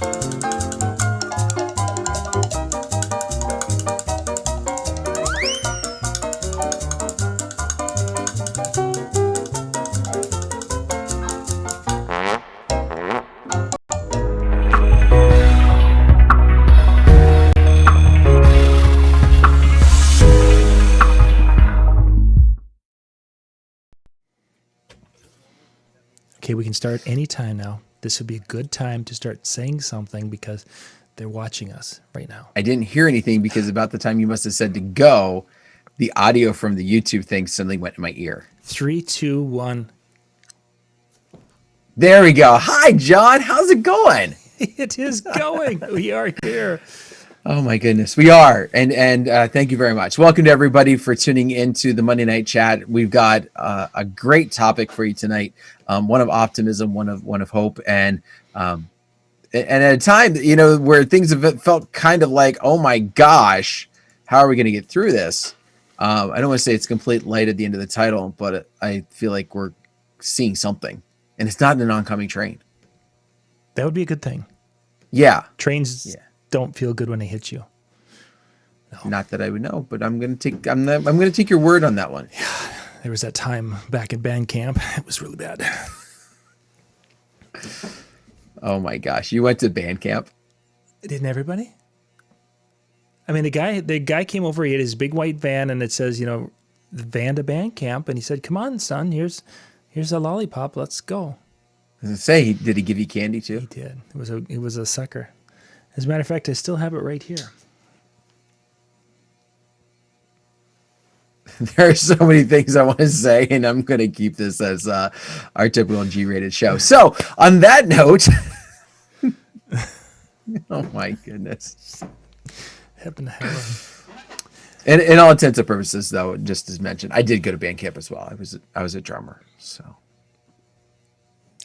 Okay, we can start anytime now. This would be a good time to start saying something because they're watching us right now. I didn't hear anything because about the time you must have said to go, the audio from the YouTube thing suddenly went in my ear. 3, 2, 1. There we go. Hi, John. How's it going? It is going. We are here. Oh my goodness, we are, and thank you very much. Welcome to everybody for tuning into the Monday Night Chat. We've got a great topic for you tonight, one of optimism, one of hope, and at a time where things have felt kind of like, oh my gosh, how are we going to get through this? I don't want to say it's complete light at the end of the title, but I feel like we're seeing something, and it's not an oncoming train. That would be a good thing. Yeah, trains don't feel good when they hit you. No. Not that I would know, but I'm gonna take your word on that one. Yeah, there was that time back in band camp. It was really bad. Oh my gosh, you went to band camp? Didn't everybody? I mean, the guy came over. He had his big white van, and it says, the van to band camp, and he said, "Come on, son. Here's a lollipop. Let's go." As I say, did he give you candy too? He did. It was a sucker. As a matter of fact, I still have it right here. There are so many things I want to say, and I'm going to keep this as our typical G-rated show. So, on that note, oh my goodness. Heaven to heaven. And in all intents and purposes, though, just as mentioned, I did go to band camp as well. I was a drummer, so.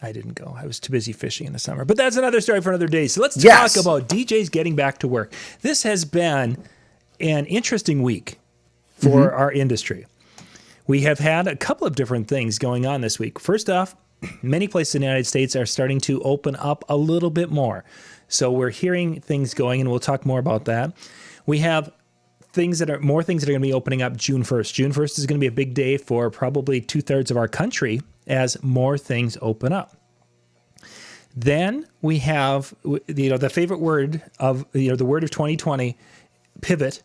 I didn't go. I was too busy fishing in the summer. But that's another story for another day. So let's talk about DJs getting back to work. This has been an interesting week for our industry. We have had a couple of different things going on this week. First off, many places in the United States are starting to open up a little bit more. So we're hearing things going, and we'll talk more about that. We have more things that are going to be opening up June 1st. June 1st is going to be a big day for probably 2/3 of our country as more things open up. Then we have, the favorite word of, the word of 2020, pivot.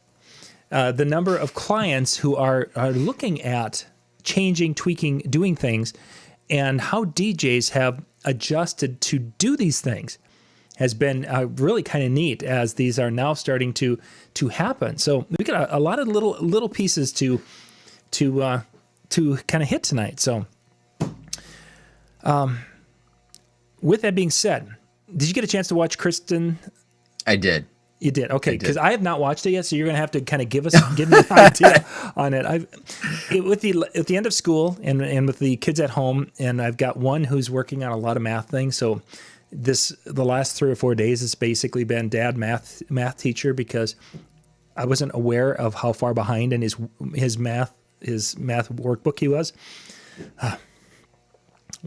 The number of clients who are looking at changing, tweaking, doing things, and how DJs have adjusted to do these things has been really kind of neat, as these are now starting to happen. So we got a lot of little pieces to kind of hit tonight. So. With that being said, did you get a chance to watch Kristen? I did. You did? Okay, because I have not watched it yet, so you're going to have to kind of give me an idea on it. At the end of school and with the kids at home, and I've got one who's working on a lot of math things, so the last 3 or 4 days it's basically been dad math teacher, because I wasn't aware of how far behind in his math workbook he was.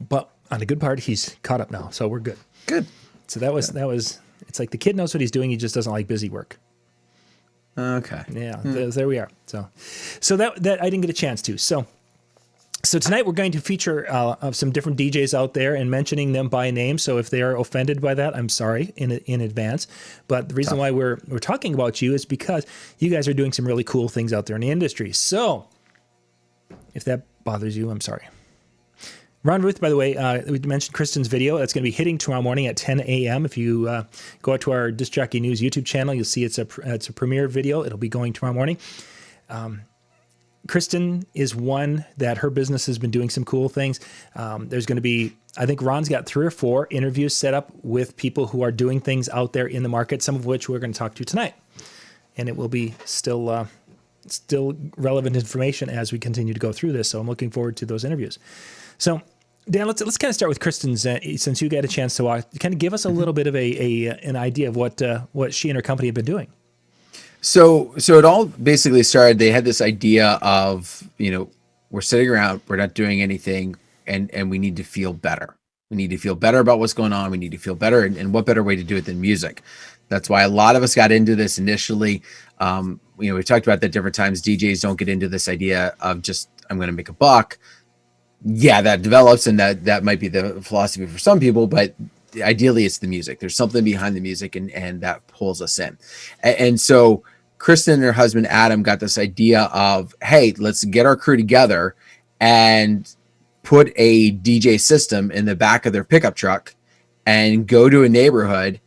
But on the good part, he's caught up now, so we're good. Good. So that was. It's like the kid knows what he's doing. He just doesn't like busy work. Okay. Yeah. There we are. So that I didn't get a chance to. So tonight we're going to feature some different DJs out there and mentioning them by name. So if they are offended by that, I'm sorry in advance. But the reason why we're talking about you is because you guys are doing some really cool things out there in the industry. So if that bothers you, I'm sorry. Ron Ruth, by the way, we mentioned Kristen's video. That's going to be hitting tomorrow morning at 10 a.m. If you go out to our Disc Jockey News YouTube channel, you'll see it's a premiere video. It'll be going tomorrow morning. Kristen is one that her business has been doing some cool things. There's going to be, I think Ron's got 3 or 4 interviews set up with people who are doing things out there in the market, some of which we're going to talk to tonight. And it will be still relevant information as we continue to go through this. So I'm looking forward to those interviews. So, Dan, let's kind of start with Kristen's, since you got a chance to watch. Kind of give us a little bit of an idea of what she and her company have been doing. So it all basically started. They had this idea of, we're sitting around, we're not doing anything, and we need to feel better. We need to feel better about what's going on. We need to feel better. And what better way to do it than music? That's why a lot of us got into this initially. We talked about that different times. DJs don't get into this idea of just, I'm going to make a buck. Yeah, that develops, and that might be the philosophy for some people, but ideally it's the music. There's something behind the music, and that pulls us in. And so Kristen and her husband Adam got this idea of, hey, let's get our crew together and put a DJ system in the back of their pickup truck and go to a neighborhood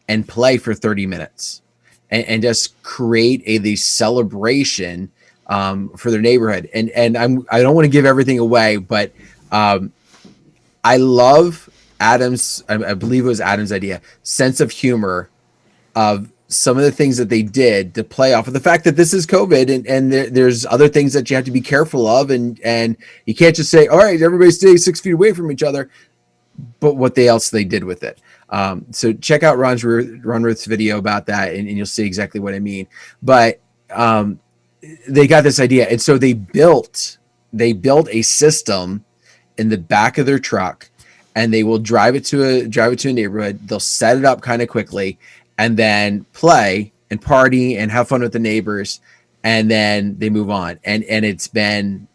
and play for 30 minutes and just create the celebration for their neighborhood. And I don't want to give everything away, but I love Adam's, I believe it was Adam's idea, sense of humor of some of the things that they did to play off of the fact that this is COVID and there's other things that you have to be careful of. And you can't just say, all right, everybody stay 6 feet away from each other, but what else they did with it. So check out Ron Ruth's video about that and you'll see exactly what I mean. But they got this idea. And so they built a system in the back of their truck, and they will drive it to a neighborhood. They'll set it up kind of quickly and then play and party and have fun with the neighbors. And then they move on. And it's been,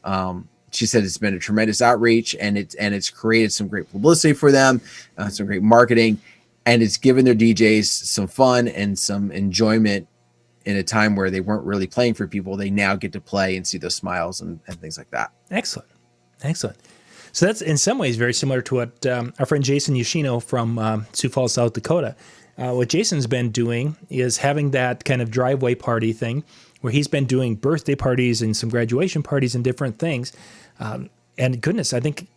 she said it's been a tremendous outreach, and it's created some great publicity for them, some great marketing, and it's given their DJs some fun and some enjoyment in a time where they weren't really playing for people. They now get to play and see those smiles and things like that. Excellent. So that's in some ways very similar to what our friend Jason Yoshino from Sioux Falls, South Dakota, what Jason's been doing is having that kind of driveway party thing where he's been doing birthday parties and some graduation parties and different things. And goodness, I think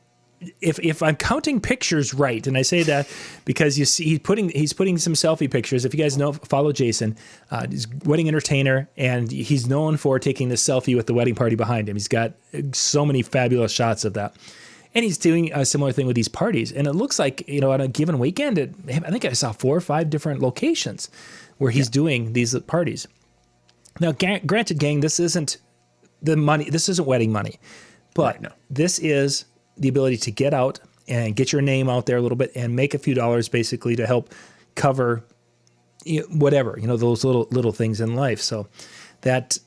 if I'm counting pictures right, and I say that because you see he's putting some selfie pictures. If you guys know, follow Jason, he's a wedding entertainer, and he's known for taking the selfie with the wedding party behind him. He's got so many fabulous shots of that. And he's doing a similar thing with these parties. And it looks like, on a given weekend, I think I saw 4 or 5 different locations where he's doing these parties. Now, granted, gang, this isn't the money. This isn't wedding money. But This is the ability to get out and get your name out there a little bit and make a few dollars basically to help cover whatever, those little things in life. So that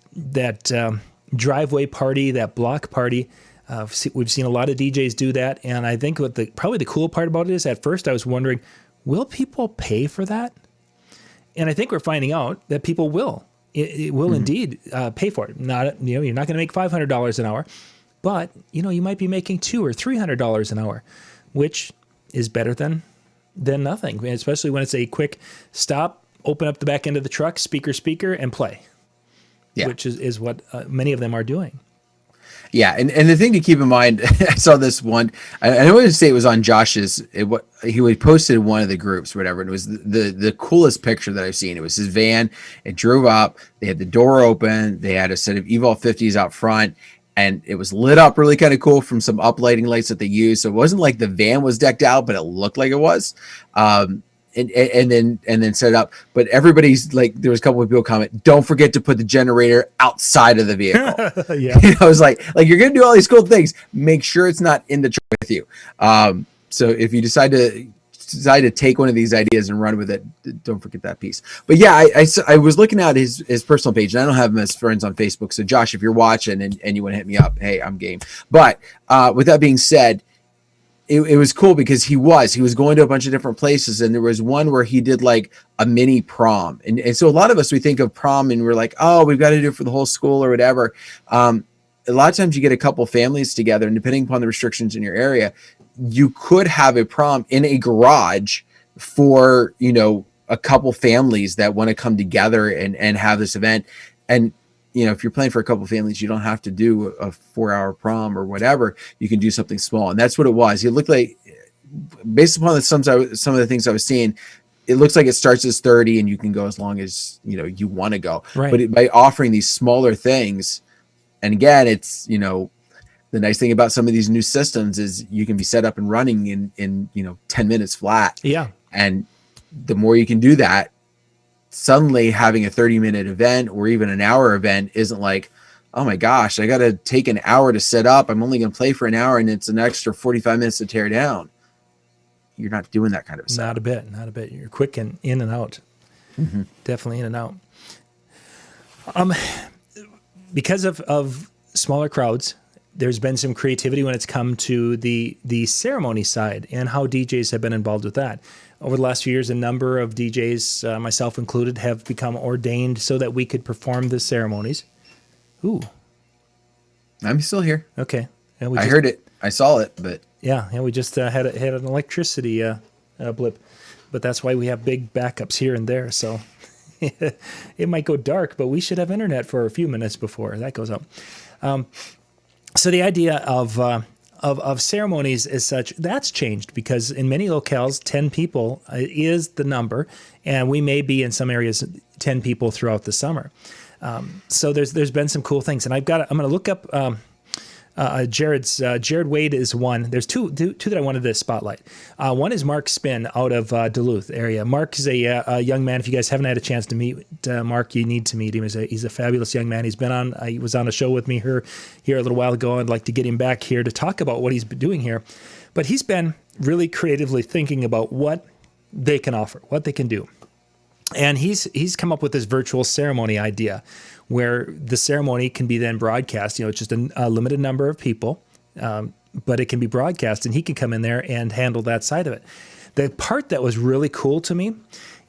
driveway party, that block party, we've seen a lot of DJs do that. And I think probably the cool part about it is at first I was wondering, will people pay for that? And I think we're finding out that people will. It will indeed pay for it. Not, you're not going to make $500 an hour. But, you might be making $200 or $300 an hour, which is better than nothing, especially when it's a quick stop, open up the back end of the truck, speaker, and play, which is what many of them are doing. Yeah, and the thing to keep in mind, I saw this one, I wouldn't say it was on Josh's, he posted in one of the groups, whatever, and it was the coolest picture that I've seen. It was his van, it drove up, they had the door open, they had a set of Evolve 50s out front, and it was lit up really kind of cool from some uplighting lights that they used. So it wasn't like the van was decked out, but it looked like it was. And then set it up. But everybody's like, there was a couple of people comment, don't forget to put the generator outside of the vehicle. Yeah. I was like you're going to do all these cool things. Make sure it's not in the truck with you. So if you decide to take one of these ideas and run with it, don't forget that piece. But yeah, I was looking at his personal page, and I don't have him as friends on Facebook. So Josh, if you're watching and you want to hit me up, hey, I'm game. But with that being said, it was cool because he was going to a bunch of different places, and there was one where he did like a mini prom. And so a lot of us, we think of prom and we're like, oh, we've got to do it for the whole school or whatever. A lot of times you get a couple families together, and depending upon the restrictions in your area, you could have a prom in a garage for, a couple families that want to come together and have this event. And, if you're playing for a couple families, you don't have to do a 4-hour prom or whatever. You can do something small. And that's what it was. It looked like, based upon some of the things I was seeing, it looks like it starts as 30 and you can go as long as, you want to go. Right. But by offering these smaller things, and again, it's, the nice thing about some of these new systems is you can be set up and running in 10 minutes flat. Yeah. And the more you can do that, suddenly having a 30-minute event or even an hour event isn't like, oh my gosh, I got to take an hour to set up. I'm only going to play for an hour and it's an extra 45 minutes to tear down. you're not doing that kind of stuff. Not a bit. You're quick and in and out. Definitely in and out. Because of smaller crowds, there's been some creativity when it's come to the ceremony side and how DJs have been involved with that. Over the last few years, a number of DJs, myself included, have become ordained so that we could perform the ceremonies. Ooh. I'm still here. Okay. I heard it. I saw it, but yeah, we just had an electricity blip, but that's why we have big backups here and there. So it might go dark, but we should have internet for a few minutes before that goes up. So the idea of ceremonies as such, that's changed because in many locales, 10 people is the number, and we may be in some areas 10 people throughout the summer. So there's been some cool things, and I'm going to look up Jared Wade is one. There's two that I wanted to spotlight. One is Mark Spin out of Duluth area. Mark is a young man. If you guys haven't had a chance to meet Mark, you need to meet him. He's a fabulous young man. He was on a show with me here a little while ago. I'd like to get him back here to talk about what he's been doing here. But he's been really creatively thinking about what they can offer, what they can do. And he's come up with this virtual ceremony idea where the ceremony can be then broadcast. It's just a limited number of people, but it can be broadcast, and he can come in there and handle that side of it. The part that was really cool to me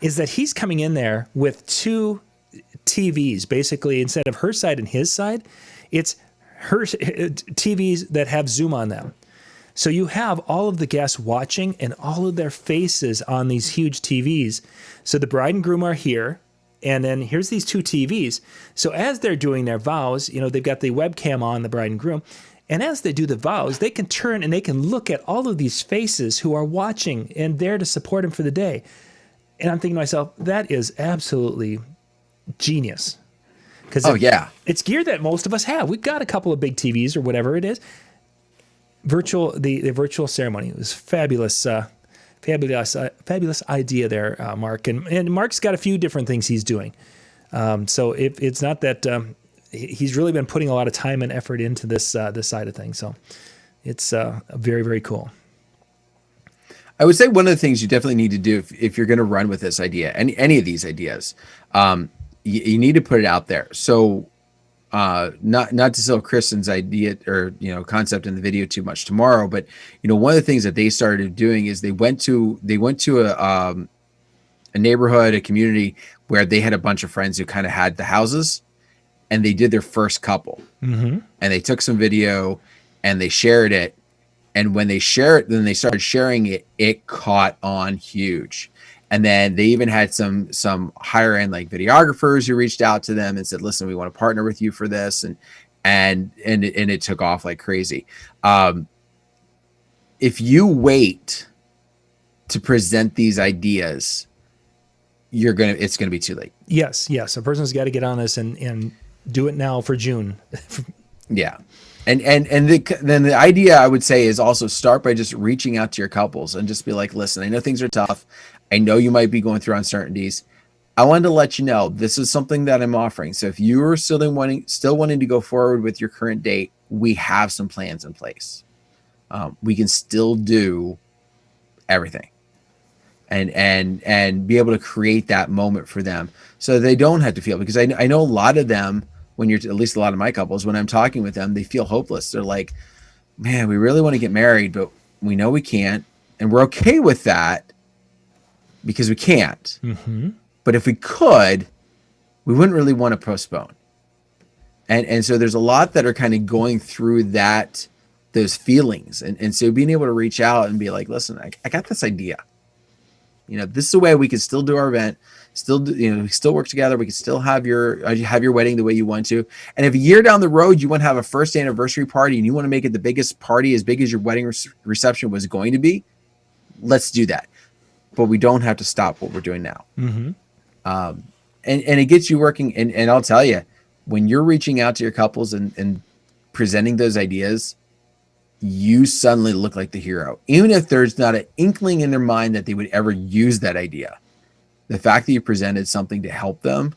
is that he's coming in there with two TVs. Basically, instead of her side and his side, it's her TVs that have Zoom on them. So you have all of the guests watching and all of their faces on these huge TVs. So the bride and groom are here, and then here's these two TVs. So as they're doing their vows, they've got the webcam on, the bride and groom, and as they do the vows, they can turn and they can look at all of these faces who are watching and there to support him for the day. And I'm thinking to myself, that is absolutely genius. Because it's gear that most of us have. We've got a couple of big TVs or whatever it is. The virtual ceremony was fabulous. Fabulous idea there, Mark. And Mark's got a few different things he's doing. So it's not that he's really been putting a lot of time and effort into this side of things. So it's very, very cool. I would say one of the things you definitely need to do if you're going to run with this idea, any of these ideas, you need to put it out there. So not to sell Kristen's idea or concept in the video too much tomorrow, but one of the things that they started doing is they went to a neighborhood, a community where they had a bunch of friends who kind of had the houses, and they did their first couple, and they took some video and they shared it, and when they started sharing it, it caught on huge. And then they even had some higher end like videographers who reached out to them and said, "Listen, we want to partner with you for this," and it took off like crazy. If you wait to present these ideas, it's gonna be too late. Yes. A person's got to get on this and do it now for June. Yeah. And then the idea I would say is also start by just reaching out to your couples and just be like, "Listen, I know things are tough. I know you might be going through uncertainties. I wanted to let you know this is something that I'm offering. So if you are still wanting to go forward with your current date, we have some plans in place. We can still do everything, and be able to create that moment for them, so they don't have to feel. Because I know a lot of them, at least a lot of my couples, when I'm talking with them, they feel hopeless. They're like, "Man, we really want to get married, but we know we can't, and we're okay with that." Because we can't. But if we could, we wouldn't really want to postpone. And so there's a lot that are kind of going through those feelings. And so being able to reach out and be like, "Listen, I got this idea. This is a way we can still do our event, still work together. We can still have your wedding the way you want to. And if a year down the road, you want to have a first anniversary party and you want to make it the biggest party, as big as your wedding reception was going to be, let's do that. But we don't have to stop what we're doing now." And it gets you working. And I'll tell you, when you're reaching out to your couples and presenting those ideas, you suddenly look like the hero. Even if there's not an inkling in their mind that they would ever use that idea, the fact that you presented something to help them.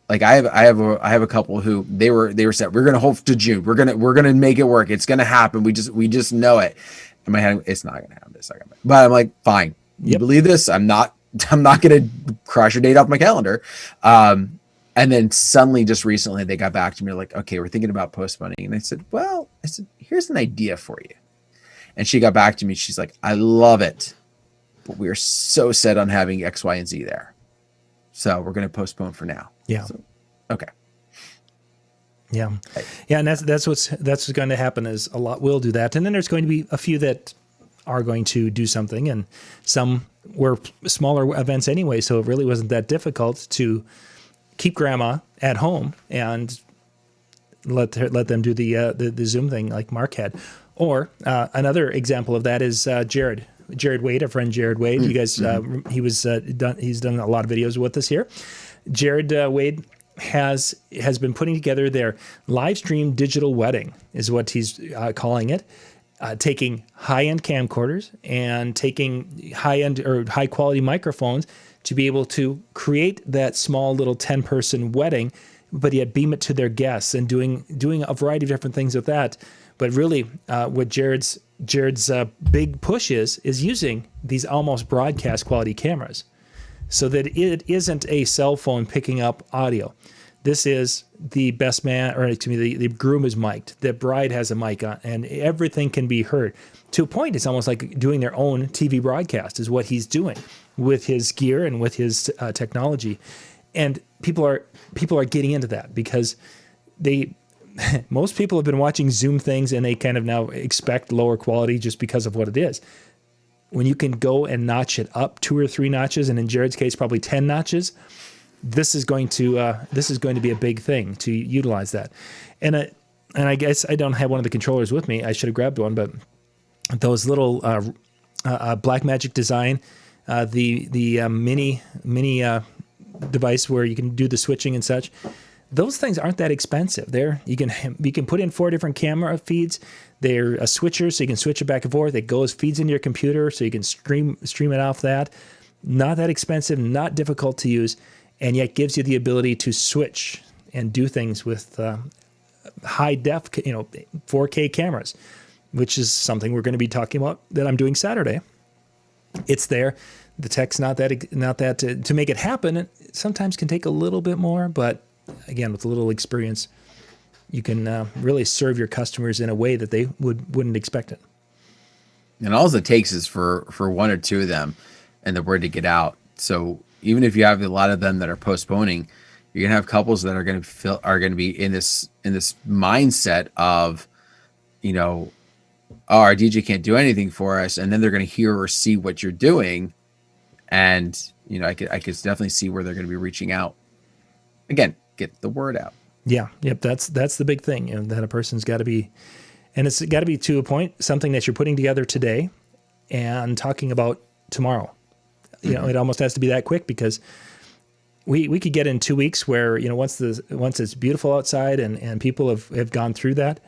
Like I have a couple who they were set. We're going to hold to June. We're going to make it work. It's going to happen. We just know it. in my head, it's not gonna happen. It's not gonna happen. But I'm like, fine. You believe this? I'm not gonna cross your date off my calendar. And then suddenly, just recently, they got back to me like, okay, we're thinking about postponing. And I said, here's an idea for you. And she got back to me. She's like, I love it, but we are so set on having X, Y, and Z there. So we're going to postpone for now. Yeah. So, okay. Yeah. Yeah. And that's what's going to happen is a lot will do that. And then there's going to be a few that are going to do something, and some were smaller events anyway. So it really wasn't that difficult to keep grandma at home and let them do the Zoom thing like Mark had. Or another example of that is Jared Wade, our friend Jared Wade. You guys, he's done a lot of videos with us here. Jared Wade has been putting together their live stream digital wedding, is what he's calling it. Taking high-end camcorders and taking high-end or high-quality microphones to be able to create that small little 10-person wedding, but yet beam it to their guests, and doing a variety of different things with that. But really, what Jared's big push is using these almost broadcast quality cameras, so that it isn't a cell phone picking up audio. This is the best man, or excuse me, the groom is mic'd, the bride has a mic on, and everything can be heard. To a point, it's almost like doing their own TV broadcast is what he's doing with his gear and with his technology. And people are getting into that because most people have been watching Zoom things and they kind of now expect lower quality just because of what it is. When you can go and notch it up 2 or 3 notches, and in Jared's case, probably 10 notches, this is going to be a big thing to utilize that. And I guess I don't have one of the controllers with me. I should have grabbed one, but those little Blackmagic design, the mini device where you can do the switching and such, those things aren't that expensive. You can put in 4 different camera feeds. They're a switcher, so you can switch it back and forth. It feeds into your computer, so you can stream it off that. Not that expensive, not difficult to use, and yet gives you the ability to switch and do things with high def, 4K cameras, which is something we're going to be talking about that I'm doing Saturday. It's there. The tech's not that to make it happen. It sometimes can take a little bit more, but again, with a little experience, you can really serve your customers in a way that they wouldn't expect it. And all it takes is for 1 or 2 of them and the word to get out. So even if you have a lot of them that are postponing, you're gonna have couples that are gonna be in this mindset of, oh, our DJ can't do anything for us, and then they're gonna hear or see what you're doing, and I could definitely see where they're gonna be reaching out. Again, get the word out. Yeah, yep. That's the big thing, that a person's got to be, and it's got to be to a point, something that you're putting together today and talking about tomorrow. It almost has to be that quick, because we could get in 2 weeks where, once it's beautiful outside and people have gone through that,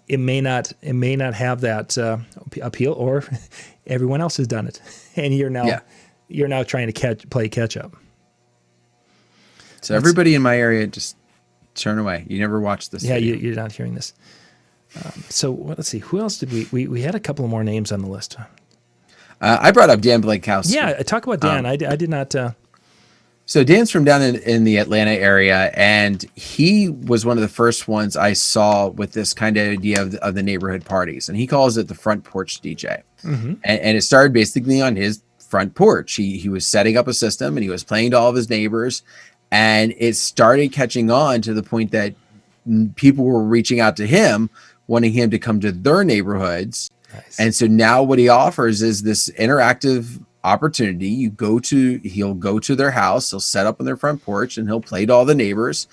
it may not have that appeal, or everyone else has done it, and you're now trying to play catch up. So everybody in my area, just turn away. You never watch this. Yeah, you're not hearing this. So let's see. Who else did we had a couple of more names on the list. I brought up Dan Blakehouse. Yeah, talk about Dan. I did not. So Dan's from down in the Atlanta area, and he was one of the first ones I saw with this kind of idea of the neighborhood parties, and he calls it the front porch DJ. Mm-hmm. And it started basically on his front porch. He was setting up a system, and he was playing to all of his neighbors, and it started catching on to the point that people were reaching out to him, wanting him to come to their neighborhoods. Nice. And so now what he offers is this interactive opportunity. He'll go to their house, he'll set up on their front porch, and he'll play to all the neighbors.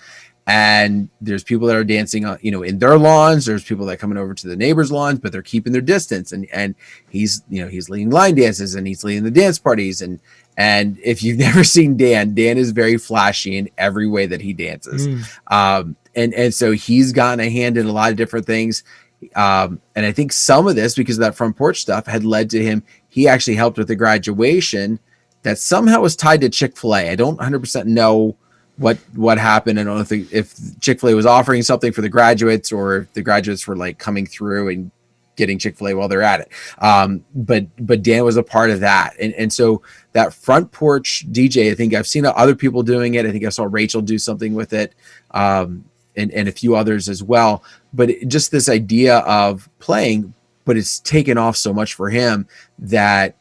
And there's people that are dancing on, in their lawns. There's people that are coming over to the neighbors' lawns, but they're keeping their distance. And he's leading line dances, and he's leading the dance parties. And if you've never seen Dan is very flashy in every way that he dances. And so he's gotten a hand in a lot of different things. And I think some of this, because of that front porch stuff, had led to him. He actually helped with the graduation that somehow was tied to Chick-fil-A. I don't 100% know what happened. I don't know if Chick-fil-A was offering something for the graduates, or if the graduates were like coming through and getting Chick-fil-A while they're at it. But Dan was a part of that. And so that front porch DJ, I think I've seen other people doing it. I think I saw Rachel do something with it. And a few others as well. But just this idea of playing, but it's taken off so much for him that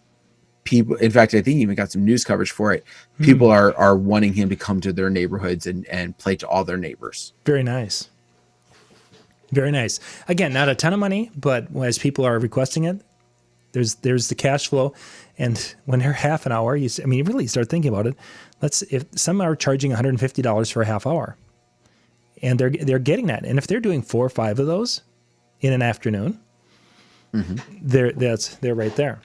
people, in fact, I think he even got some news coverage for it. People are wanting him to come to their neighborhoods and play to all their neighbors. Very nice. Very nice. Again, not a ton of money, but as people are requesting it, there's the cash flow. And when they're half an hour, you really start thinking about it. If some are charging $150 for a half hour, and they're getting that, and if they're doing 4 or 5 of those in an afternoon, they're right there.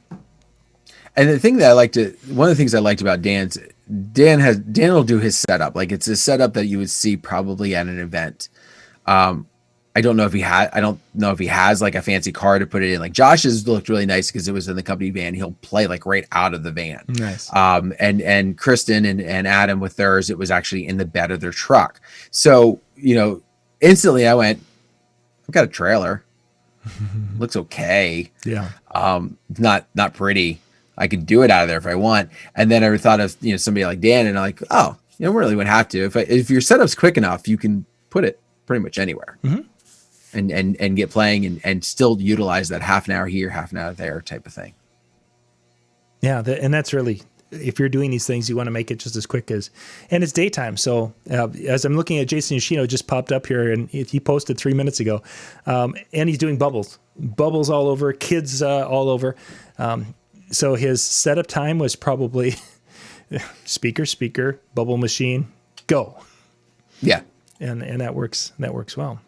And the thing that one of the things I liked about Dan will do his setup. Like, it's a setup that you would see probably at an event. I don't know if he has like a fancy car to put it in. Like, Josh's looked really nice because it was in the company van. He'll play like right out of the van. Nice. And Kristen and Adam with theirs, it was actually in the bed of their truck. So, instantly I went, I've got a trailer. Looks okay. Yeah. Not pretty. I could do it out of there if I want. And then I thought of, somebody like Dan, and I'm like, oh, really would have to. If your setup's quick enough, you can put it pretty much anywhere. And get playing and still utilize that half an hour here, half an hour there type of thing. Yeah. And that's really, if you're doing these things, you want to make it just as quick and it's daytime. So as I'm looking at Jason Yoshino, just popped up here, and he posted 3 minutes ago, and he's doing bubbles all over, kids all over. So his setup time was probably speaker, bubble machine, go. Yeah. And that works well.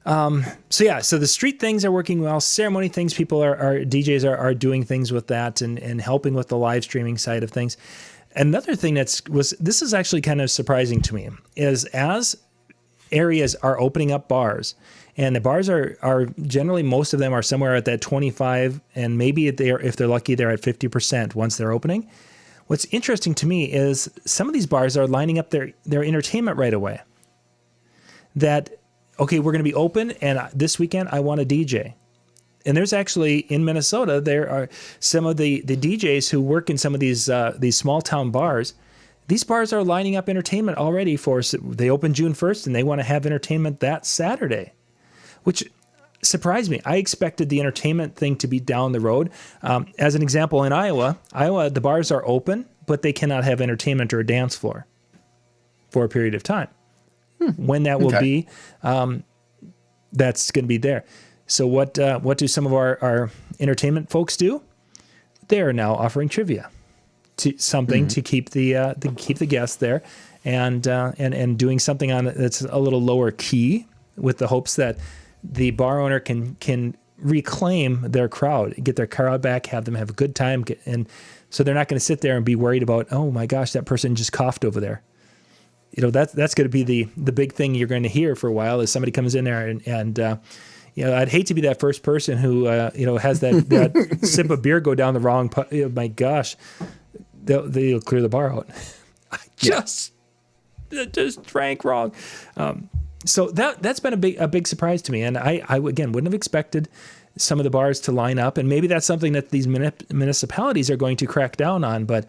So the street things are working well. Ceremony things, people are DJs are doing things with that and helping with the live streaming side of things. Another thing this is actually kind of surprising to me is as areas are opening up bars, and the bars are generally, most of them are somewhere at that 25, and maybe if they're lucky, they're at 50% once they're opening. What's interesting to me is some of these bars are lining up their entertainment right away. That, okay, we're going to be open, and this weekend I want a DJ. And there's actually, in Minnesota, there are some of the DJs who work in some of these small town bars. These bars are lining up entertainment already they open June 1st, and they want to have entertainment that Saturday, which surprised me. I expected the entertainment thing to be down the road. As an example, in Iowa, the bars are open, but they cannot have entertainment or a dance floor for a period of time. When that will be, that's going to be there. So what do some of our entertainment folks do? They are now offering trivia, to keep the guests there, and doing something on that's a little lower key, with the hopes that the bar owner can reclaim their crowd, get their crowd back, have them have a good time, and so they're not going to sit there and be worried about, oh my gosh, that person just coughed over there. That's going to be the big thing you're going to hear for a while, is somebody comes in there and I'd hate to be that first person who has that sip of beer go down the wrong. My gosh, they'll clear the bar out. I just drank wrong. So that's been a big surprise to me, and I again wouldn't have expected some of the bars to line up, and maybe that's something that these municipalities are going to crack down on. But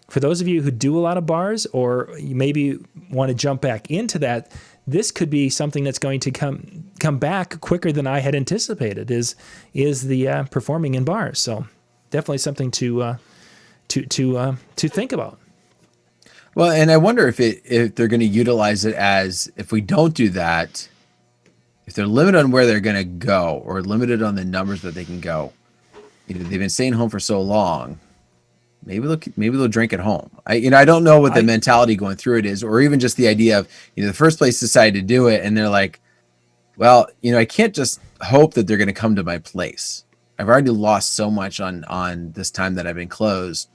for those of you who do a lot of bars, or you maybe want to jump back into that, this could be something that's going to come back quicker than I had anticipated. Is the performing in bars? So definitely something to think about. Well, and I wonder if they're going to utilize it as, if we don't do that, if they're limited on where they're going to go, or limited on the numbers that they can go. They've been staying home for so long. Maybe they'll drink at home. I don't know what the mentality going through it is, or even just the idea of, the first place decided to do it, and they're like, well, I can't just hope that they're going to come to my place. I've already lost so much on this time that I've been closed.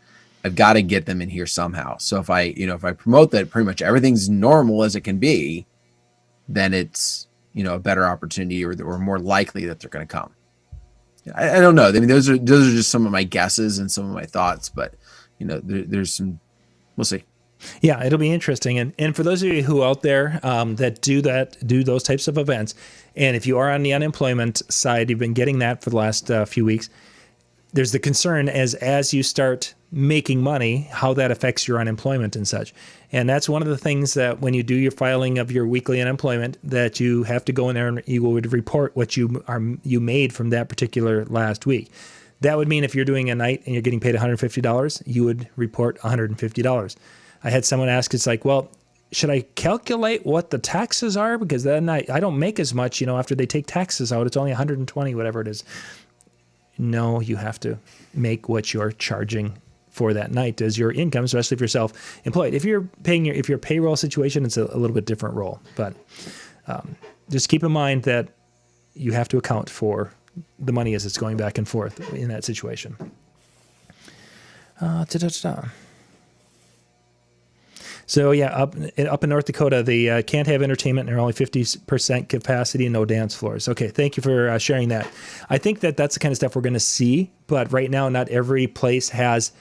I've got to get them in here somehow. So if I promote that pretty much everything's normal as it can be, then it's, a better opportunity, or more likely that they're going to come. I don't know. I mean, those are just some of my guesses and some of my thoughts, but there's some, we'll see. Yeah, it'll be interesting. And for those of you who out there that do those types of events, and if you are on the unemployment side, you've been getting that for the last few weeks, there's the concern as you start making money, how that affects your unemployment and such. And that's one of the things that when you do your filing of your weekly unemployment, that you have to go in there and you would report what you made from that particular last week. That would mean if you're doing a night and you're getting paid $150, you would report $150. I had someone ask, it's like, well, should I calculate what the taxes are? Because then I don't make as much, after they take taxes out, it's only 120, whatever it is. No, you have to make what you're charging for that night as your income, especially if you're self-employed. If you're if your payroll situation, it's a little bit different role. But just keep in mind that you have to account for the money as it's going back and forth in that situation. So yeah, up in North Dakota, they can't have entertainment and they're only 50% capacity and no dance floors. Okay, thank you for sharing that. I think that's the kind of stuff we're going to see, but right now not every place has.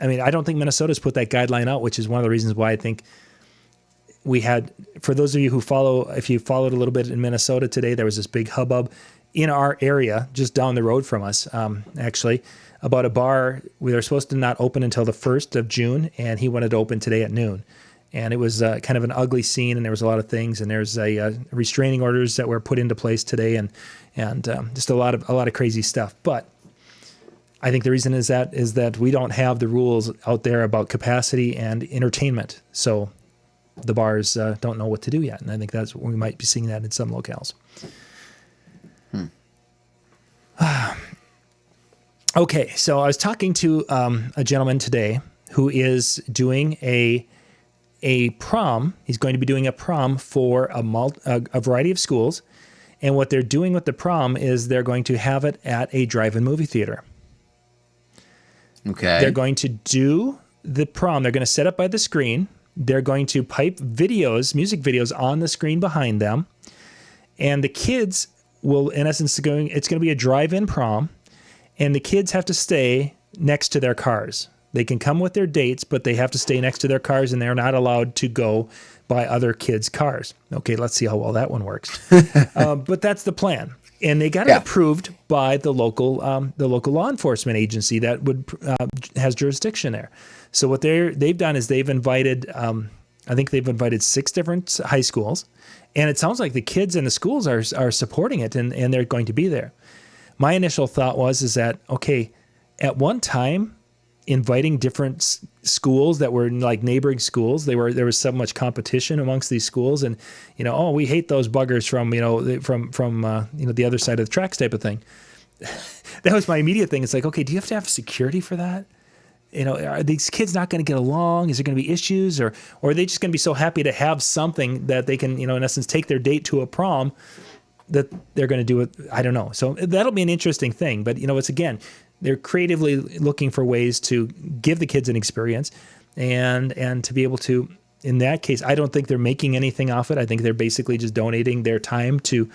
I mean, I don't think Minnesota's put that guideline out, which is one of the reasons why I think we had, for those of you who if you followed a little bit in Minnesota today, there was this big hubbub in our area, just down the road from us, actually, about a bar. We were supposed to not open until the 1st of June, and he wanted to open today at noon. And it was kind of an ugly scene, and there was a lot of things, and there's restraining orders that were put into place today, and just a lot of crazy stuff. But I think the reason is that we don't have the rules out there about capacity and entertainment, so the bars don't know what to do yet, and I think we might be seeing that in some locales. Okay, so I was talking to a gentleman today who is doing a prom. He's going to be doing a prom for a variety of schools, and what they're doing with the prom is they're going to have it at a drive-in movie theater. Okay. They're going to do the prom. They're going to set up by the screen. They're going to pipe music videos on the screen behind them, and the kids will, in essence, it's going to be a drive-in prom. And the kids have to stay next to their cars. They can come with their dates, but they have to stay next to their cars, and they're not allowed to go by other kids' cars. Okay, let's see how well that one works. But that's the plan. And they got it approved by the local law enforcement agency that has jurisdiction there. So what they've done is they've invited, I think they've invited 6 different high schools, and it sounds like the kids and the schools are supporting it, and they're going to be there. My initial thought is that, okay, at one time, inviting different schools that were like neighboring schools, there was so much competition amongst these schools, and we hate those buggers from the other side of the tracks type of thing. That was my immediate thing. It's like, okay, do you have to have security for that? Are these kids not going to get along? Is there going to be issues, or are they just going to be so happy to have something that they can, in essence, take their date to a prom? That they're going to do it, I don't know. So that'll be an interesting thing. But it's again, they're creatively looking for ways to give the kids an experience, and to be able to. In that case, I don't think they're making anything off it. I think they're basically just donating their time to.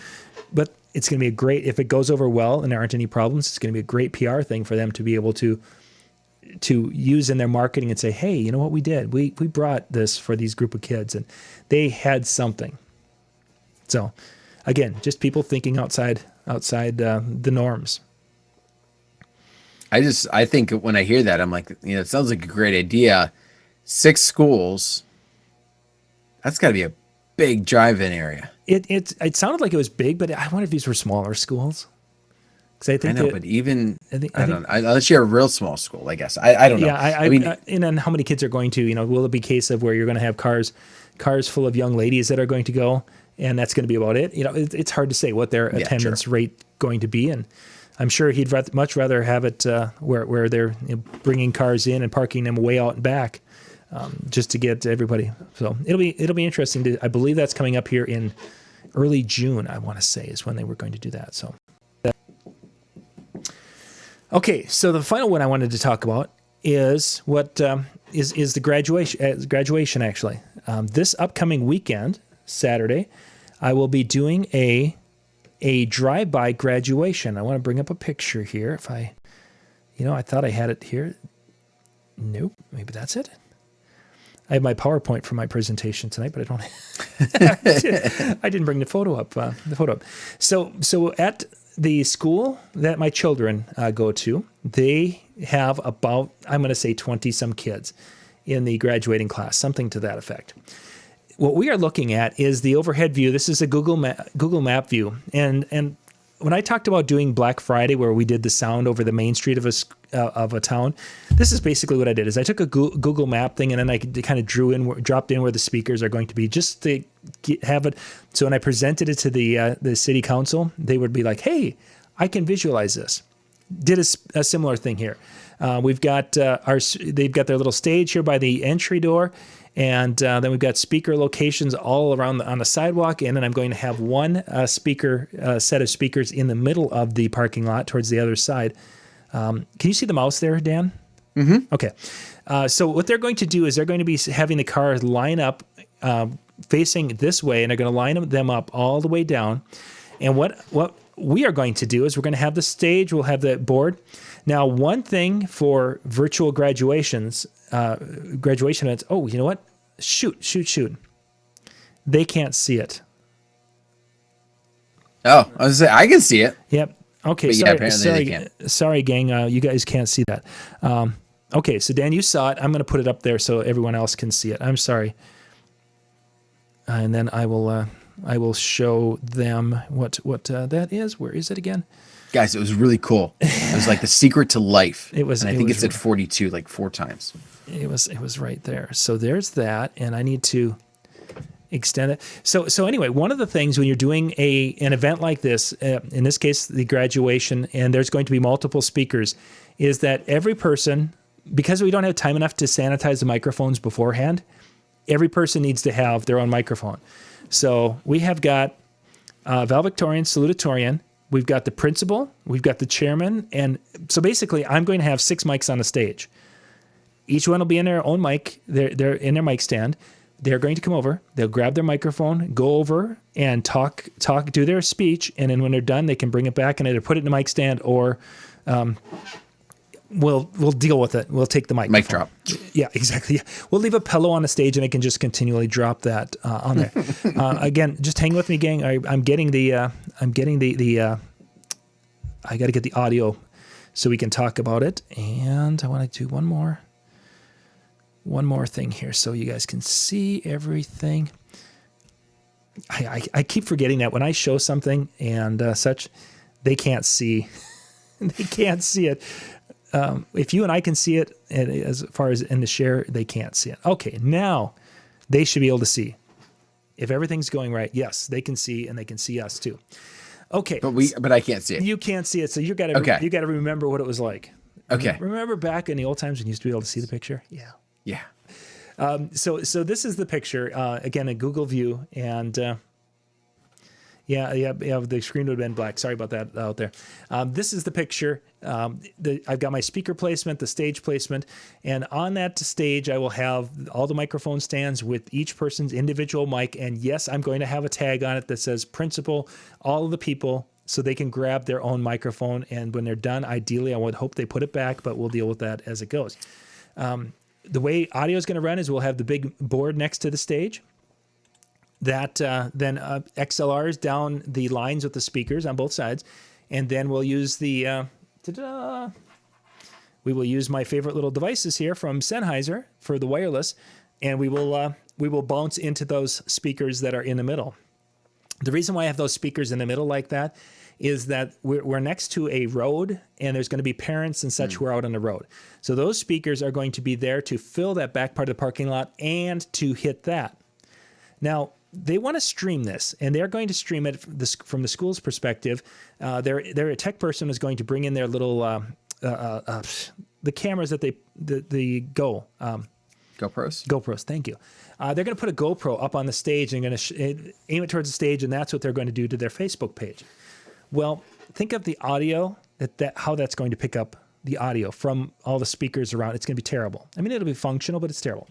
But it's going to be if it goes over well and there aren't any problems, it's going to be a great PR thing for them to be able to use in their marketing and say, hey, you know what we did? We brought this for these group of kids, and they had something. So. Again, just people thinking outside the norms. I think when I hear that, I'm like, it sounds like a great idea. 6 schools. That's got to be a big drive-in area. It sounded like it was big, but I wonder if these were smaller schools. I know, but even I don't know, unless you're a real small school, I guess. I don't know. Yeah, I mean, and then how many kids are going to? Will it be a case of where you're going to have cars full of young ladies that are going to go? And that's going to be about it. It's hard to say what their attendance rate going to be, and I'm sure he'd much rather have it where they're bringing cars in and parking them way out and back, just to get everybody. So it'll be interesting. I believe that's coming up here in early June. I want to say is when they were going to do that. So, okay. So the final one I wanted to talk about is what is the graduation actually. This upcoming weekend, Saturday, I will be doing a drive-by graduation. I want to bring up a picture here. If I thought I had it here. Nope. Maybe that's it. I have my PowerPoint for my presentation tonight, but I don't. I didn't bring the photo up. So at the school that my children go to, they have about, I'm going to say 20 some kids in the graduating class, something to that effect. What we are looking at is the overhead view. This is a Google Map view, and when I talked about doing Black Friday, where we did the sound over the main street of a town, this is basically what I did. Is I took a Google Map thing, and then I kind of dropped in where the speakers are going to be, just to have it. So when I presented it to the city council, they would be like, "Hey, I can visualize this." Did a similar thing here. We've got they've got their little stage here by the entry door. And then we've got speaker locations all around on the sidewalk, and then I'm going to have one set of speakers in the middle of the parking lot towards the other side. Can you see the mouse there, Dan? Mm-hmm. Okay. So what they're going to do is they're going to be having the cars line up facing this way, and they're going to line them up all the way down. And what we are going to do is we're going to have the stage, we'll have the board. Now, one thing for virtual graduation events, oh, you know what? Shoot. They can't see it. Oh, I was going to say, I can see it. Yep. Okay, But sorry, gang. You guys can't see that. Okay, so Dan, you saw it. I'm going to put it up there so everyone else can see it. I'm sorry. And then I will show them what that is. Where is it again? Guys, it was really cool. It was like the secret to life. It was, and I think it's at 42, like 4 times. It was right there. So there's that, and I need to extend it. So anyway, one of the things when you're doing an event like this, in this case, the graduation, and there's going to be multiple speakers, is that every person, because we don't have time enough to sanitize the microphones beforehand, every person needs to have their own microphone. So we have got valedictorian, salutatorian. We've got the principal, we've got the chairman, and so basically I'm going to have 6 mics on the stage. Each one will be in their own mic. They're in their mic stand. They're going to come over. They'll grab their microphone, go over and talk, do their speech, and then when they're done, they can bring it back and either put it in the mic stand or we'll deal with it. We'll take the microphone. Mic drop. Yeah, exactly. We'll leave a pillow on the stage, and I can just continually drop that on there. Again, just hang with me, gang. I'm getting the. I got to get the audio so we can talk about it, and I want to do one more thing here so you guys can see everything. I keep forgetting that when I show something and such, they can't see. They can't see it. If you and I can see it, as far as in the share, they can't see it. Okay, now they should be able to see. If everything's going right, yes, they can see, and they can see us too. Okay, but I can't see it. You can't see it, so you got to remember what it was like. Okay. Remember back in the old times when you used to be able to see the picture? Yeah. Yeah. So this is the picture again, a Google view, and the screen would have been black. Sorry about that out there. This is the picture. I've got my speaker placement, the stage placement, and on that stage, I will have all the microphone stands with each person's individual mic. And yes, I'm going to have a tag on it that says principal, all of the people, so they can grab their own microphone. And when they're done, ideally, I would hope they put it back, but we'll deal with that as it goes. The way audio is going to run is we'll have the big board next to the stage. That then XLRs down the lines with the speakers on both sides, and then we'll use we will use my favorite little devices here from Sennheiser for the wireless, and we will bounce into those speakers that are in the middle. The reason why I have those speakers in the middle like that is that we're next to a road, and there's going to be parents and such who are out on the road. So those speakers are going to be there to fill that back part of the parking lot and to hit that. Now, they want to stream this, and they're going to stream it from the school's perspective. Their tech person is going to bring in their little the cameras that the GoPros. Thank you. They're going to put a GoPro up on the stage and going to aim it towards the stage, and that's what they're going to do to their Facebook page. Well, think of the audio how that's going to pick up the audio from all the speakers around. It's going to be terrible. I mean, it'll be functional, but it's terrible.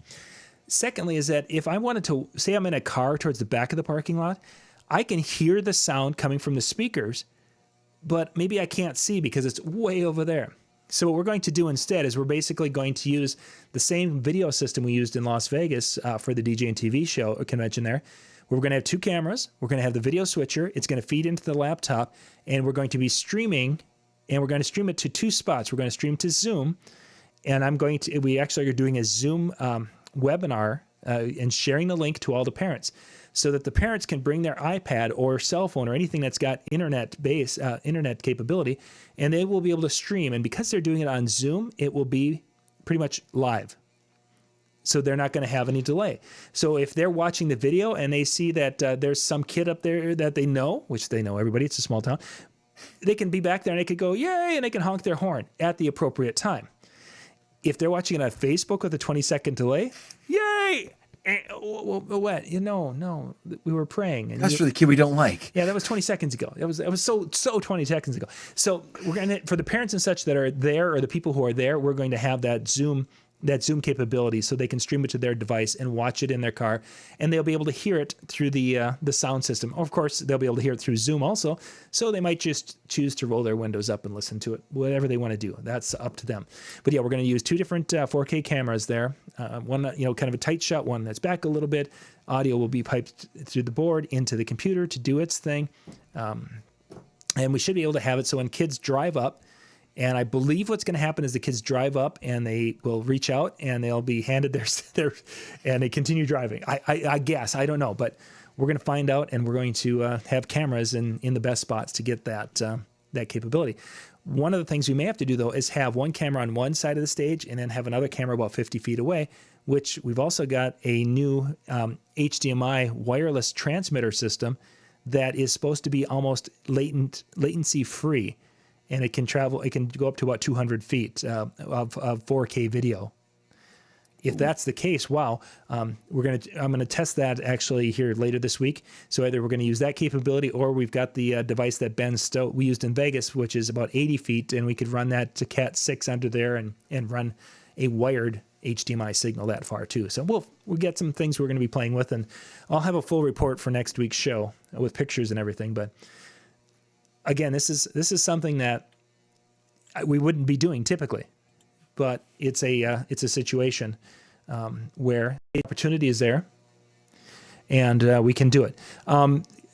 Secondly is that if I wanted to, say I'm in a car towards the back of the parking lot, I can hear the sound coming from the speakers, but maybe I can't see because it's way over there. So what we're going to do instead is we're basically going to use the same video system we used in Las Vegas for the DJ and TV show convention there. We're going to have 2 cameras. We're going to have the video switcher. It's going to feed into the laptop, and we're going to be streaming, and we're going to stream it to 2 spots. We're going to stream to Zoom, and we actually are doing a Zoom webinar and sharing the link to all the parents so that the parents can bring their iPad or cell phone or anything that's got internet capability, and they will be able to stream. And because they're doing it on Zoom, it will be pretty much live. So they're not going to have any delay. So if they're watching the video and they see that there's some kid up there that they know, which they know everybody, it's a small town, they can be back there and they could go, yay, and they can honk their horn at the appropriate time. If they're watching it on Facebook with a 20-second delay, yay! What? No, we were praying. And that's for the kid we don't like. Yeah, that was 20 seconds ago. That was so 20 seconds ago. So we're going to, for the parents and such that are there, or the people who are there, we're going to have that Zoom capability so they can stream it to their device and watch it in their car, and they'll be able to hear it through the sound system. Of course, they'll be able to hear it through Zoom also, so they might just choose to roll their windows up and listen to it, whatever they want to do. That's up to them. But yeah, we're going to use 2 different 4K cameras there. One, kind of a tight shot, one that's back a little bit. Audio will be piped through the board into the computer to do its thing. And we should be able to have it so when kids drive up, and I believe what's going to happen is the kids drive up and they will reach out and they'll be handed their and they continue driving. I guess, I don't know, but we're going to find out, and we're going to have cameras in the best spots to get that capability. One of the things we may have to do, though, is have one camera on one side of the stage and then have another camera about 50 feet away, which we've also got a new HDMI wireless transmitter system that is supposed to be almost latency free. And it can go up to about 200 feet of 4K video. If that's the case, wow, I'm going to test that actually here later this week. So either we're going to use that capability, or we've got the device that Ben Stowe we used in Vegas, which is about 80 feet, and we could run that to Cat 6 under there and run a wired HDMI signal that far too. So we'll get some things we're going to be playing with, and I'll have a full report for next week's show with pictures and everything, but. Again, this is something that we wouldn't be doing typically, but it's a situation where the opportunity is there, and we can do it.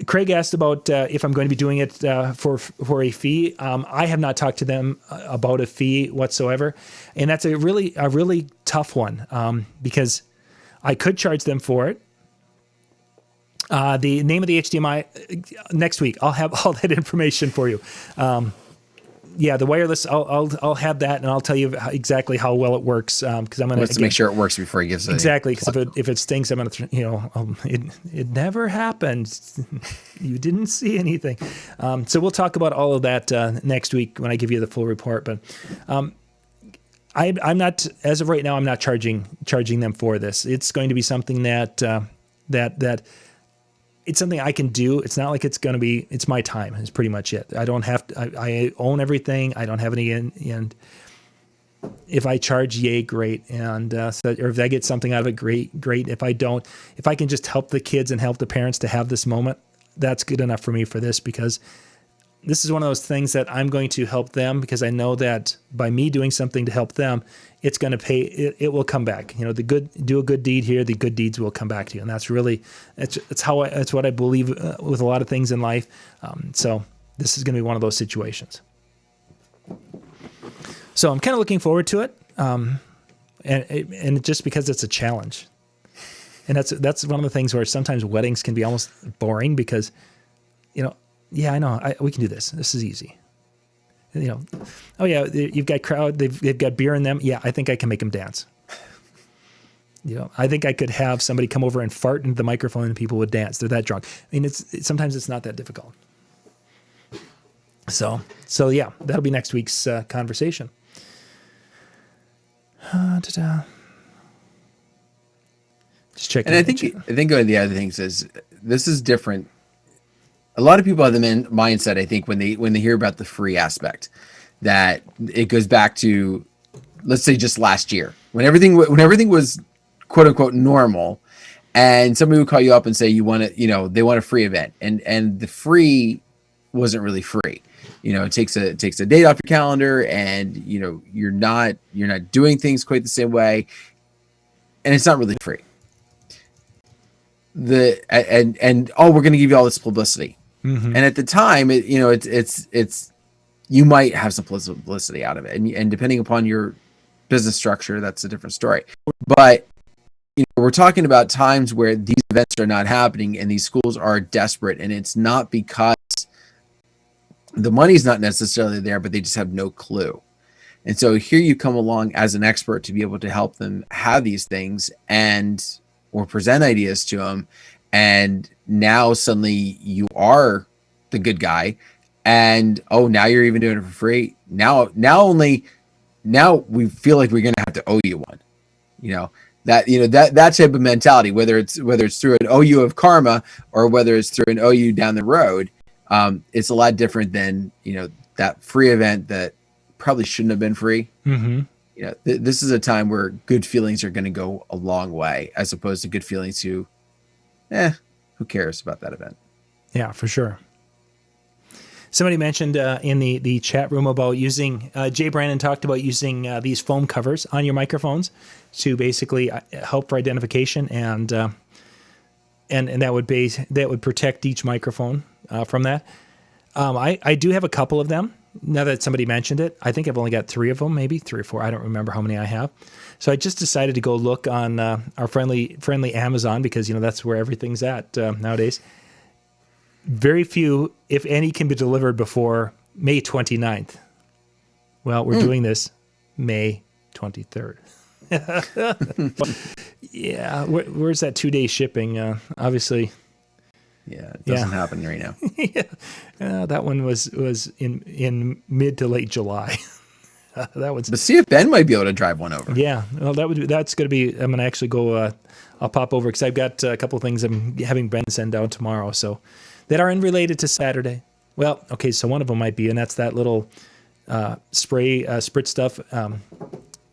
Craig asked about if I'm going to be doing it for a fee. I have not talked to them about a fee whatsoever, and that's a really tough one because I could charge them for it. The name of the HDMI next week. I'll have all that information for you. The wireless. I'll have that, and I'll tell you exactly how well it works. Because I'm going to make sure it works before he gives it. Exactly. Because if it stinks, I'm going to. It never happened. You didn't see anything. So we'll talk about all of that next week when I give you the full report. But I'm not, as of right now, I'm not charging them for this. It's going to be something that it's something I can do. It's not like it's my time. It's pretty much it. I don't have to, I own everything. I don't have any, and if I charge, yay, great. And, or if I get something out of it, great. If I don't, if I can just help the kids and help the parents to have this moment, that's good enough for me for this, because this is one of those things that I'm going to help them, because I know that by me doing something to help them, it's going to pay. It will come back. Do a good deed here. The good deeds will come back to you, and that's really it's what I believe with a lot of things in life. So this is going to be one of those situations. So I'm kind of looking forward to it, and just because it's a challenge, and that's one of the things where sometimes weddings can be almost boring because, yeah, I know. We can do this. This is easy. Oh yeah, you've got crowd. They've got beer in them. Yeah, I think I can make them dance. I think I could have somebody come over and fart into the microphone and people would dance. They're that drunk. I mean, sometimes it's not that difficult. So yeah, that'll be next week's conversation. Just checking. And I think one of the other things is this is different. A lot of people have the mindset, I think, when they hear about the free aspect, that it goes back to, let's say, just last year when everything was quote unquote normal, and somebody would call you up and say they want a free event, and the free wasn't really free. it takes a date off your calendar, and you're not doing things quite the same way, and it's not really free. And oh, we're going to give you all this publicity. Mm-hmm. And at the time, it's you might have some publicity out of it, and depending upon your business structure, that's a different story. But we're talking about times where these events are not happening, and these schools are desperate, and it's not because the money's not necessarily there, but they just have no clue. And so here you come along as an expert to be able to help them have these things or present ideas to them. And now suddenly you are the good guy. And now you're even doing it for free. Now we feel like we're going to have to owe you one, that type of mentality, whether it's through an OU of karma or whether it's through an OU down the road. It's a lot different than, that free event that probably shouldn't have been free. Mm-hmm. This is a time where good feelings are going to go a long way, as opposed to good feelings who cares about that event? Yeah, for sure. Somebody mentioned in the chat room about using, Jay Brandon talked about using these foam covers on your microphones to basically help for identification, and that would protect each microphone from that. I do have a couple of them. Now that somebody mentioned it, I think I've only got 3 of them, maybe 3 or 4. I don't remember how many I have. So I just decided to go look on our friendly Amazon, because that's where everything's at nowadays. Very few, if any, can be delivered before May 29th. Well, we're doing this May 23rd. Yeah, where's that 2-day shipping? Obviously. Yeah, it doesn't happen right now. Yeah, that one was in mid to late July. But see if Ben might be able to drive one over. Yeah, well, that's going to be. I'm going to actually go. I'll pop over because I've got a couple of things I'm having Ben send down tomorrow, so that are unrelated to Saturday. Well, okay, so one of them might be, and that's that little spritz stuff.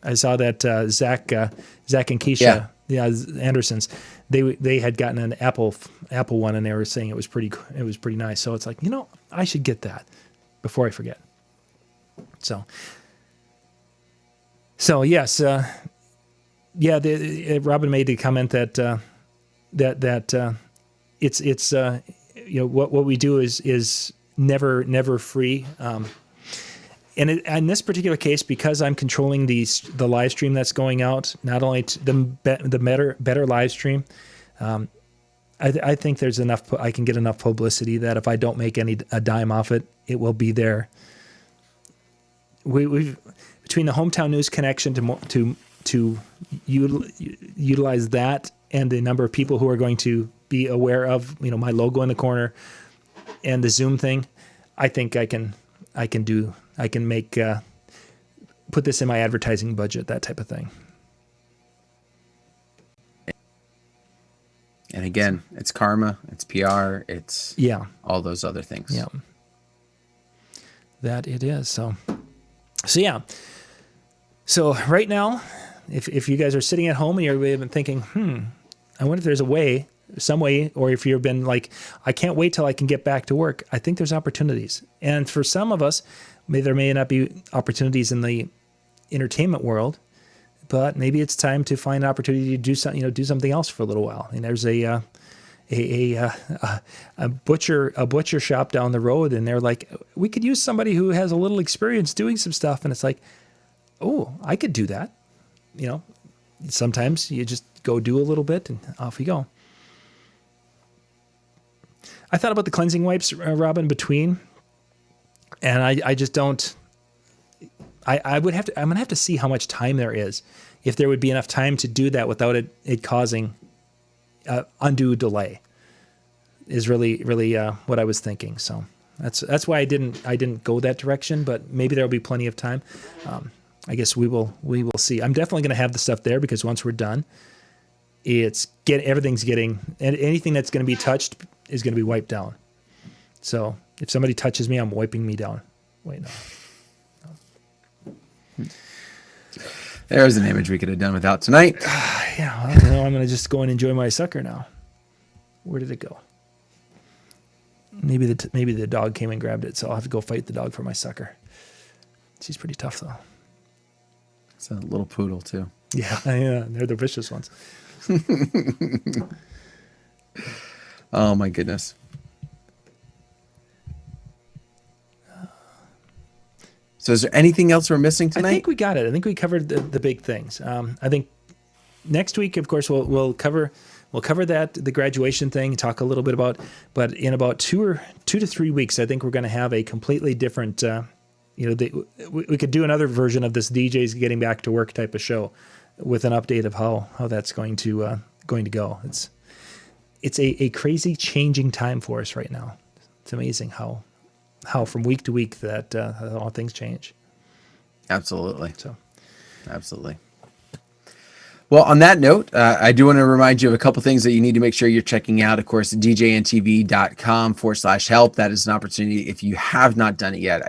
I saw that Zach and Keisha, Andersons, they had gotten an Apple one, and they were saying it was pretty nice. So it's like, I should get that before I forget. So yes, Robin made the comment that it's what we do is never free. And in this particular case, because I'm controlling the live stream that's going out, not only the better live stream, I think there's enough. I can get enough publicity that if I don't make a dime off it, it will be there. We've between the hometown news connection to utilize that, and the number of people who are going to be aware of my logo in the corner and the Zoom thing, I think I can make put this in my advertising budget, that type of thing. And again, it's karma, it's PR, it's all those other things. Yeah, that it is. So yeah. So right now, if you guys are sitting at home and you're been thinking, I wonder if there's some way, or if you've been like, I can't wait till I can get back to work. I think there's opportunities. And for some of us, there may not be opportunities in the entertainment world, but maybe it's time to find an opportunity to do something else for a little while. And there's a butcher shop down the road, and they're like, we could use somebody who has a little experience doing some stuff. And it's like, oh, I could do that. Sometimes you just go do a little bit and off you go. I thought about the cleansing wipes, Robin, between, and I just don't. I'm gonna have to see how much time there is, if there would be enough time to do that without it causing undue delay. Is really what I was thinking. So that's why I didn't go that direction. But maybe there'll be plenty of time. I guess we will see. I'm definitely gonna have the stuff there, because once we're done, everything's getting, and anything that's gonna be touched is gonna be wiped down. So if somebody touches me, I'm wiping me down. Wait, no. There's an image we could have done without tonight. Yeah, I don't know. I'm going to just go and enjoy my sucker now. Where did it go? maybe the dog came and grabbed it, so I'll have to go fight the dog for my sucker. She's pretty tough though. It's a little poodle too. Yeah, they're the vicious ones. Oh my goodness. So is there anything else we're missing tonight? I think we got it. I think we covered the big things. I think next week, of course, we'll cover the graduation thing, talk a little bit about, but in about 2 to 3 weeks, I think we're going to have a completely different, we could do another version of this DJ's getting back to work type of show with an update of how that's going to go. It's a crazy changing time for us right now. It's amazing how from week to week that all things change. Absolutely. So, absolutely. Well, on that note, I do want to remind you of a couple things that you need to make sure you're checking out. Of course, djntv.com/help. That is an opportunity. If you have not done it yet,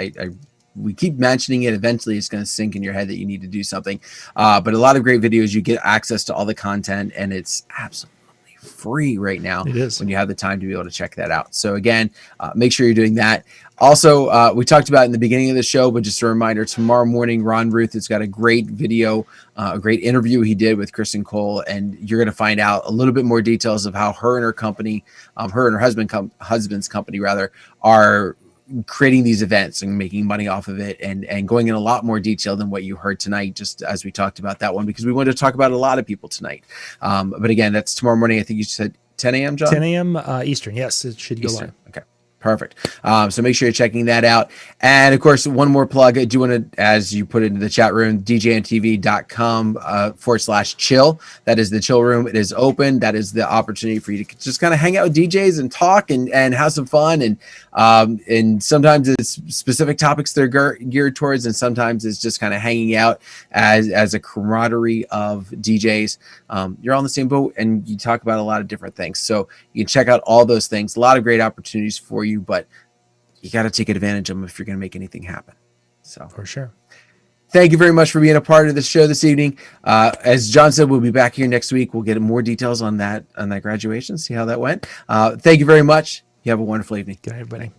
we keep mentioning it. Eventually, it's going to sink in your head that you need to do something. But a lot of great videos. You get access to all the content, and it's absolutely free right now. It is. When you have the time to be able to check that out. So again, make sure you're doing that. Also, we talked about in the beginning of the show, but just a reminder, tomorrow morning, Ron Ruth has got a great video, a great interview he did with Kristen Cole, and you're going to find out a little bit more details of how her and her company, her and her husband's company rather, are creating these events and making money off of it, and going in a lot more detail than what you heard tonight, just as we talked about that one, because we wanted to talk about a lot of people tonight. But again, that's tomorrow morning. I think you said 10 a.m., John? 10 a.m. Eastern. Yes, it should go live. Okay. Perfect. So make sure you're checking that out. And of course, one more plug. I do want to, as you put it into the chat room, djntv.com/chill. That is the chill room. It is open. That is the opportunity for you to just kind of hang out with DJs and talk and have some fun. And sometimes it's specific topics they're geared towards, and sometimes it's just kind of hanging out as a camaraderie of DJs. You're on the same boat and you talk about a lot of different things. So you can check out all those things. A lot of great opportunities for you, but you got to take advantage of them if you're going to make anything happen. So for sure. Thank you very much for being a part of the show this evening. As John said, we'll be back here next week. We'll get more details on that graduation, see how that went. Thank you very much. You have a wonderful evening. Good night, everybody.